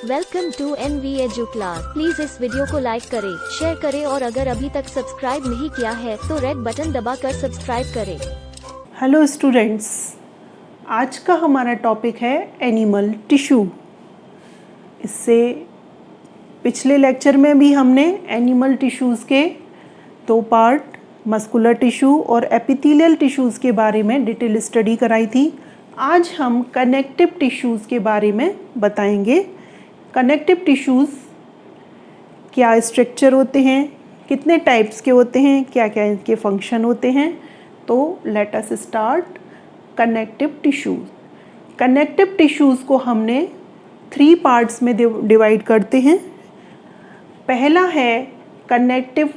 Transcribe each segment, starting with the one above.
Welcome to NV edu class. Please इस video को like करें, शेयर करें और अगर अभी तक सब्सक्राइब नहीं किया है तो रेड बटन दबाकर सब्सक्राइब करें। हेलो स्टूडेंट्स, आज का हमारा टॉपिक है एनिमल टिश्यू। इससे पिछले लेक्चर में भी हमने एनिमल टिश्यूज़ के दो पार्ट, मस्कुलर टिश्यू और एपिथेलियल टिश्यूज़ के बारे में डिटेल स्टडी कराई थी। आज हम कनेक्टिव टिश्यूज़ के बारे में बताएंगे। कनेक्टिव टिश्यूज़ क्या स्ट्रक्चर होते हैं, कितने टाइप्स के होते हैं, क्या क्या इनके फंक्शन होते हैं। तो let us start connective tissues. Connective tissues को हमने 3 पार्ट्स में डिवाइड करते हैं। पहला है कनेक्टिव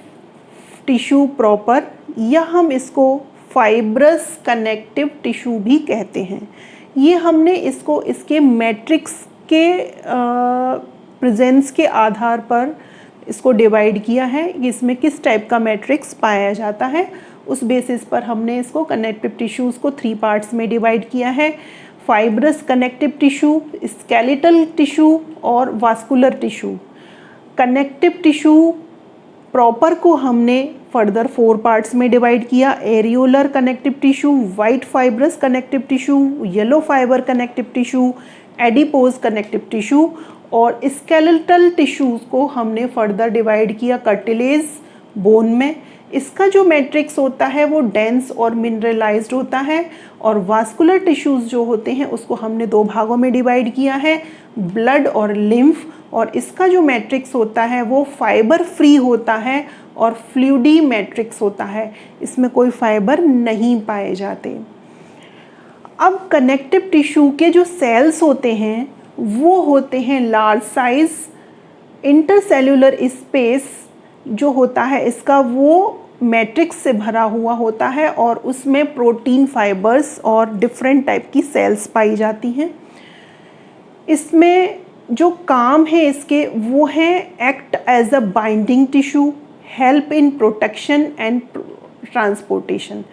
टिश्यू प्रॉपर, या हम इसको फाइब्रस कनेक्टिव टिश्यू भी कहते हैं। ये हमने इसको इसके मैट्रिक्स के प्रेजेंस के आधार पर इसको डिवाइड किया है। इसमें किस टाइप का मैट्रिक्स पाया जाता है, उस बेसिस पर हमने इसको कनेक्टिव टिश्यूज़ को 3 पार्ट्स में डिवाइड किया है। Fibrous connective tissue, skeletal tissue और vascular tissue. Connective tissue proper को हमने फर्दर 4 पार्ट्स में डिवाइड किया। Areolar connective tissue, white fibrous connective tissue, yellow fibre connective tissue, adipose connective tissue और स्केलेटल टिश्यूज़ को हमने फर्दर डिवाइड किया cartilage, bone में। इसका जो मैट्रिक्स होता है वो डेंस और मिनरलाइज्ड होता है। और वास्कुलर टिश्यूज़ जो होते हैं उसको हमने 2 भागों में डिवाइड किया है, ब्लड और लिम्फ। और इसका जो मैट्रिक्स होता है वो फाइबर फ्री होता है और फ्लूइडी मैट्रिक्स होता है, इसमें कोई फाइबर नहीं पाए जाते। अब कनेक्टिव टिश्यू के जो सेल्स होते हैं वो होते हैं लार्ज साइज। इंटरसेल्यूलर स्पेस जो होता है इसका वो मैट्रिक्स से भरा हुआ होता है और उसमें प्रोटीन फाइबर्स और डिफरेंट टाइप की सेल्स पाई जाती हैं। इसमें जो काम है इसके वो है act as a binding tissue, help in protection and transportation.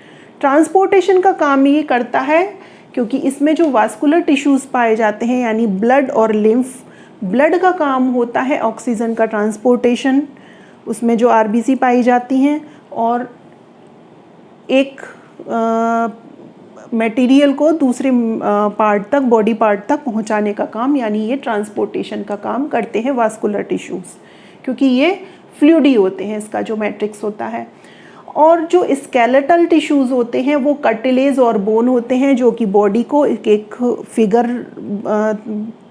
Transportation का काम ये करता है क्योंकि इसमें जो वास्कुलर टिश्यूज़ पाए जाते हैं यानी ब्लड और लिम्फ। ब्लड का काम होता है ऑक्सीजन का ट्रांसपोर्टेशन, उसमें जो आरबीसी पाई जाती हैं, और एक मटेरियल को दूसरे पार्ट तक, बॉडी पार्ट तक पहुंचाने का काम, यानी ये ट्रांसपोर्टेशन का काम करते हैं वास्कुलर टिश्यूज़, क्योंकि ये फ्लूइडी होते हैं, इसका जो मैट्रिक्स होता है। और जो स्केलेटल टिश्यूज़ होते हैं वो कार्टिलेज और बोन होते हैं, जो कि बॉडी को एक फिगर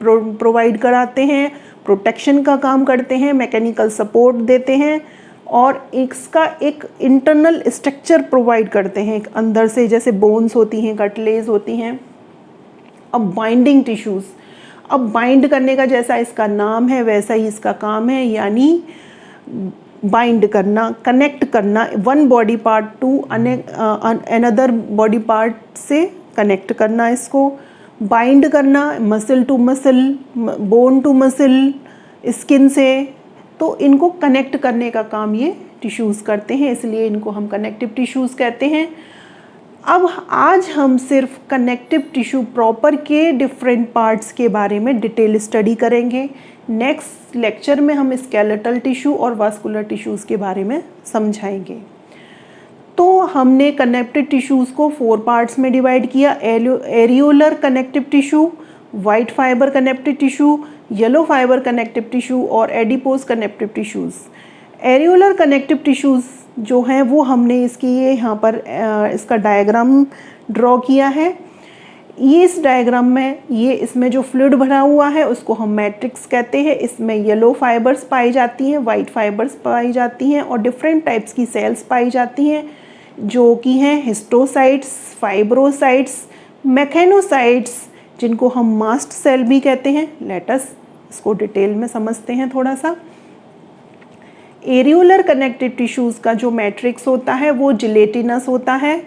प्रोवाइड कराते हैं, प्रोटेक्शन का काम करते हैं, मैकेनिकल सपोर्ट देते हैं और इसका एक इंटरनल स्ट्रक्चर प्रोवाइड करते हैं एक अंदर से, जैसे बोन्स होती हैं, कार्टिलेज होती हैं। अब बाइंडिंग टिश्यूज़, अब बाइंड करने का जैसा इसका नाम है वैसा ही इसका काम है, यानी बाइंड करना, कनेक्ट करना, one body part to another body part से कनेक्ट करना, इसको बाइंड करना, muscle to muscle, bone to muscle, skin से। तो इनको कनेक्ट करने का काम ये टिश्यूज़ करते हैं, इसलिए इनको हम कनेक्टिव टिश्यूज़ कहते हैं। अब आज हम सिर्फ कनेक्टिव टिश्यू प्रॉपर के डिफरेंट पार्ट्स के बारे में डिटेल स्टडी करेंगे। नेक्स्ट लेक्चर में हम स्केलेटल टिश्यू और वास्कुलर टिश्यूज़ के बारे में समझाएंगे। तो हमने कनेक्टिव टिश्यूज़ को 4 पार्ट्स में डिवाइड किया। Areolar connective tissue, white fibre connective tissue, yellow fibre connective tissue और adipose connective tissues. Areolar connective tissues जो हैं वो हमने इसकी ये यहाँ पर इसका डायग्राम ड्रॉ किया है। ये इस डायग्राम में ये इसमें जो फ्लूइड भरा हुआ है उसको हम मैट्रिक्स कहते हैं। इसमें येलो फाइबर्स पाई जाती हैं, वाइट फाइबर्स पाई जाती हैं और डिफरेंट टाइप्स की सेल्स पाई जाती हैं, जो कि हैं हिस्टोसाइट्स, फाइब्रोसाइट्स, मैकेनोसाइट्स, जिनको हम मास्ट सेल भी कहते हैं। लेट अस इसको डिटेल में समझते हैं थोड़ा सा। एरियोलर कनेक्टिव टिश्यूज़ का जो मैट्रिक्स होता है वो जिलेटिनस होता है,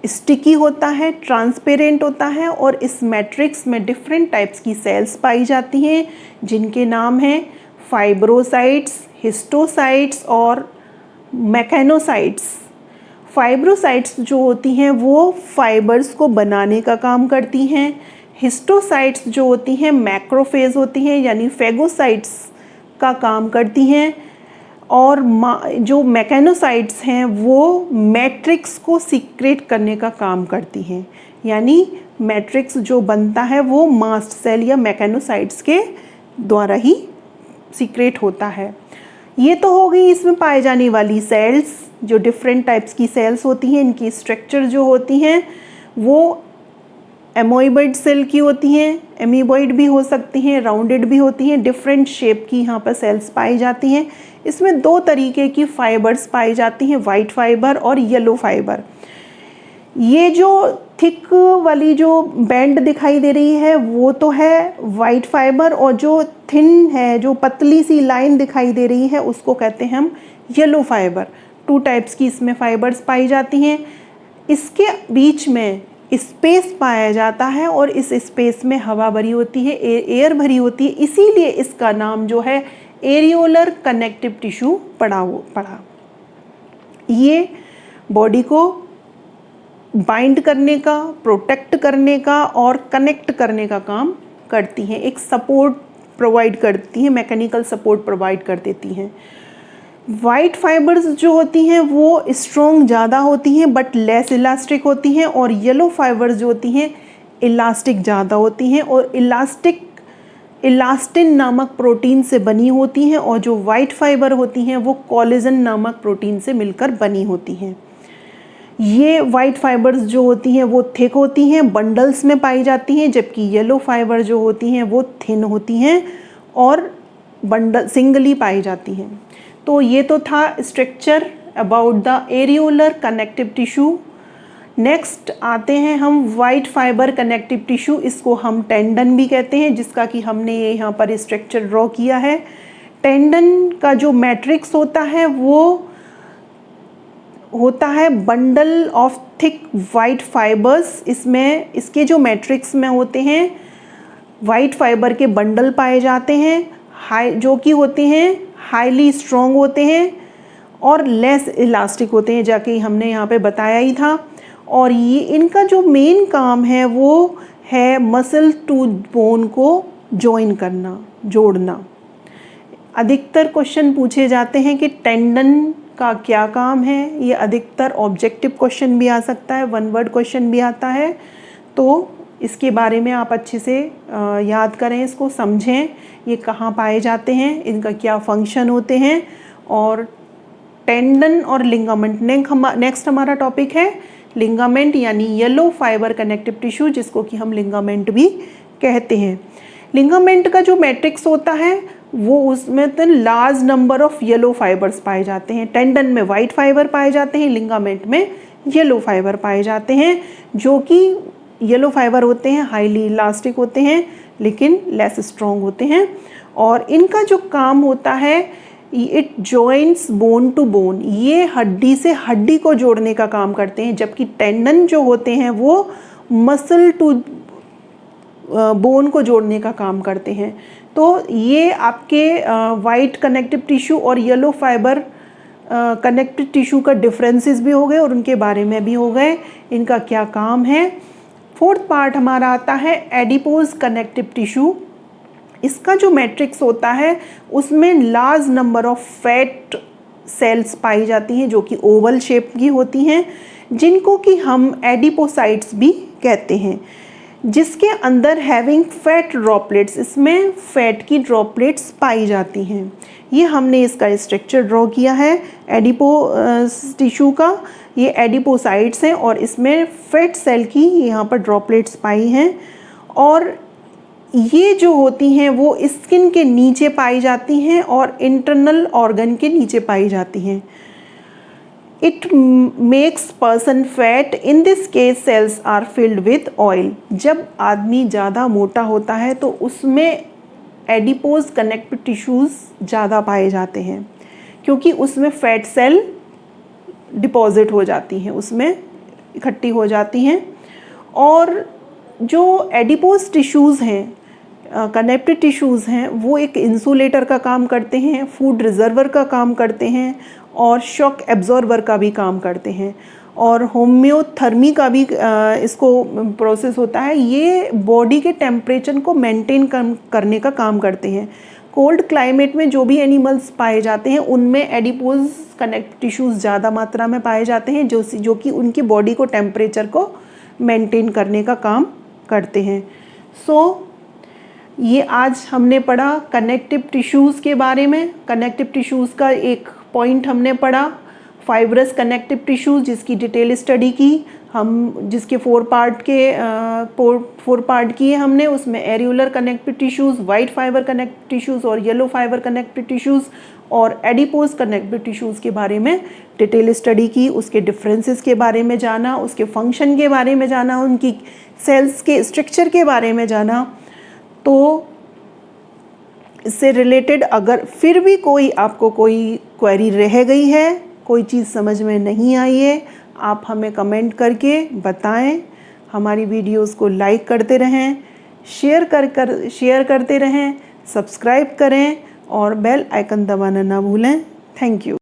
स्टिकी होता है, ट्रांसपेरेंट होता है और इस मैट्रिक्स में डिफरेंट टाइप्स की सेल्स पाई जाती हैं, जिनके नाम हैं फाइब्रोसाइट्स, हिस्टोसाइट्स और मैकेनोसाइट्स। फाइब्रोसाइट्स जो होती हैं वो फाइबर्स को बनाने का काम करती हैं। हिस्टोसाइट्स जो होती हैं मैक्रोफेज होती हैं, यानी फेगोसाइट्स का काम करती हैं, और जो मैकेनोसाइट्स हैं वो मैट्रिक्स को सीक्रेट करने का काम करती हैं, यानी मैट्रिक्स जो बनता है वो मास्ट सेल या मैकेनोसाइट्स के द्वारा ही सीक्रेट होता है। ये तो हो गई इसमें पाए जाने वाली सेल्स, जो डिफरेंट टाइप्स की सेल्स होती हैं। इनकी स्ट्रक्चर जो होती हैं वो एमोइबॉइड सेल की होती हैं, एमीबॉइड भी हो सकती हैं, राउंडेड भी होती हैं, डिफरेंट शेप की यहाँ पर सेल्स पाई जाती हैं। इसमें दो तरीके की फाइबर्स पाई जाती हैं, वाइट फाइबर और येलो फाइबर। ये जो थिक वाली जो बैंड दिखाई दे रही है वो तो है वाइट फाइबर, और जो थिन है, जो पतली सी लाइन दिखाई दे रही है, उसको कहते हैं हम येलो फाइबर। टू टाइप्स की इसमें फाइबर्स पाई जाती हैं। इसके बीच में स्पेस पाया जाता है और इस स्पेस में हवा भरी होती है, एयर भरी होती है, इसीलिए इसका नाम जो है एरियोलर कनेक्टिव टिश्यू पड़ा। ये बॉडी को बाइंड करने का, प्रोटेक्ट करने का और कनेक्ट करने का काम करती हैं, एक सपोर्ट प्रोवाइड करती हैं, मैकेनिकल सपोर्ट प्रोवाइड कर देती हैं। वाइट फाइबर्स जो होती हैं वो स्ट्रॉन्ग ज़्यादा होती हैं बट लेस इलास्टिक होती हैं, और येलो फाइबर्स जो होती हैं इलास्टिक ज़्यादा होती हैं और इलास्टिन नामक प्रोटीन से बनी होती हैं, और जो वाइट फाइबर होती हैं वो कोलेजन नामक प्रोटीन से मिलकर बनी होती हैं। ये वाइट फाइबर्स जो होती हैं वो थिक होती हैं, बंडल्स में पाई जाती हैं, जबकि येलो फाइबर जो होती हैं वो थिन होती हैं और बंडल सिंगली पाई जाती हैं। तो ये तो था structure about the areolar connective tissue. Next आते हैं हम वाइट फाइबर कनेक्टिव टिश्यू, इसको हम टेंडन भी कहते हैं, जिसका कि हमने ये यहाँ पर स्ट्रक्चर ड्रॉ किया है। टेंडन का जो मैट्रिक्स होता है वो होता है bundle of thick white fibres. इसमें इसके जो मैट्रिक्स में होते हैं वाइट फाइबर के बंडल पाए जाते हैं, जो कि होते हैं हाईली स्ट्रॉन्ग होते हैं और लेस इलास्टिक होते हैं, जाके हमने यहाँ पे बताया ही था। और ये इनका जो मेन काम है वो है मसल टू बोन को जॉइन करना, जोड़ना। अधिकतर क्वेश्चन पूछे जाते हैं कि टेंडन का क्या काम है। ये अधिकतर ऑब्जेक्टिव क्वेश्चन भी आ सकता है, वन वर्ड क्वेश्चन भी आता है, तो इसके बारे में आप अच्छे से याद करें, इसको समझें, ये कहाँ पाए जाते हैं, इनका क्या फंक्शन होते हैं। और टेंडन और लिगामेंट, नेक्स्ट हमारा टॉपिक है लिगामेंट, यानी येलो फाइबर कनेक्टिव टिश्यू, जिसको कि हम लिगामेंट भी कहते हैं। लिगामेंट का जो मैट्रिक्स होता है वो उसमें तो large number of yellow fibres पाए जाते हैं। टेंडन में वाइट फाइबर पाए जाते हैं, लिगामेंट में येलो फाइबर पाए जाते हैं, जो कि येलो फाइबर होते हैं हाईली इलास्टिक होते हैं लेकिन लेस स्ट्रॉन्ग होते हैं। और इनका जो काम होता है it joints bone to bone, ये हड्डी से हड्डी को जोड़ने का काम करते हैं, जबकि टेंडन जो होते हैं वो मसल टू बोन को जोड़ने का काम करते हैं। तो ये आपके वाइट कनेक्टिव टिश्यू और येलो फाइबर कनेक्टिव टिश्यू का डिफरेंसेस भी हो गए और उनके बारे में भी हो गए, इनका क्या काम है। फोर्थ पार्ट हमारा आता है एडिपोज कनेक्टिव टिश्यू। इसका जो मैट्रिक्स होता है उसमें large number of fat cells पाई जाती हैं, जो कि ओवल शेप की होती हैं, जिनको कि हम एडिपोसाइट्स भी कहते हैं, जिसके अंदर हैविंग फैट ड्रॉपलेट्स, इसमें फैट की ड्रॉपलेट्स पाई जाती हैं। ये हमने इसका स्ट्रक्चर ड्रॉ किया है एडिपो टिश्यू का। ये एडिपोसाइट्स हैं और इसमें फैट सेल की यहाँ पर ड्रॉपलेट्स पाई हैं, और ये जो होती हैं वो स्किन के नीचे पाई जाती हैं और इंटरनल ऑर्गन के नीचे पाई जाती हैं। It makes person fat, in this case cells are filled with oil. जब आदमी ज़्यादा मोटा होता है तो उसमें एडिपोज कनेक्टिव टिश्यूज़ ज़्यादा पाए जाते हैं, क्योंकि उसमें फैट सेल डिपॉजिट हो जाती हैं, उसमें इकट्ठी हो जाती हैं। और जो एडिपोज टिश्यूज़ हैं, कनेक्टिव टिश्यूज़ हैं, वो एक इंसुलेटर का काम करते हैं, फूड रिजर्वर का काम करते हैं और शॉक एब्जॉर्बर का भी काम करते हैं। और होम्योथर्मी का भी इसको प्रोसेस होता है। ये बॉडी के टेम्परेचर को मेंटेन करने का काम करते हैं। कोल्ड क्लाइमेट में जो भी एनिमल्स पाए जाते हैं उनमें एडिपोज कनेक्टिव टिश्यूज़ ज़्यादा मात्रा में पाए जाते हैं जो कि उनकी बॉडी को टेम्परेचर को मेंटेन करने का काम करते हैं। ये आज हमने पढ़ा कनेक्टिव टिश्यूज़ के बारे में। कनेक्टिव टिश्यूज़ का एक पॉइंट हमने पढ़ा, फाइब्रस कनेक्टिव टिश्यूज़, जिसकी डिटेल स्टडी की हम, जिसके 4 पार्ट किए हमने। उसमें areolar connective tissues, white fibre connective tissues और येलो फाइबर कनेक्टिव टिश्यूज़ और एडिपोज कनेक्टिव टिश्यूज़ के बारे में डिटेल स्टडी की। उसके डिफरेंसेस के बारे में जाना, उसके फंक्शन के बारे में जाना, उनकी सेल्स के स्ट्रक्चर के बारे में जाना। तो इससे रिलेटेड अगर फिर भी आपको कोई क्वेरी रह गई है, कोई चीज़ समझ में नहीं आई है, आप हमें कमेंट करके बताएं। हमारी वीडियोस को लाइक करते रहें, शेयर करते रहें, सब्सक्राइब करें और बेल आइकन दबाना ना भूलें। Thank you.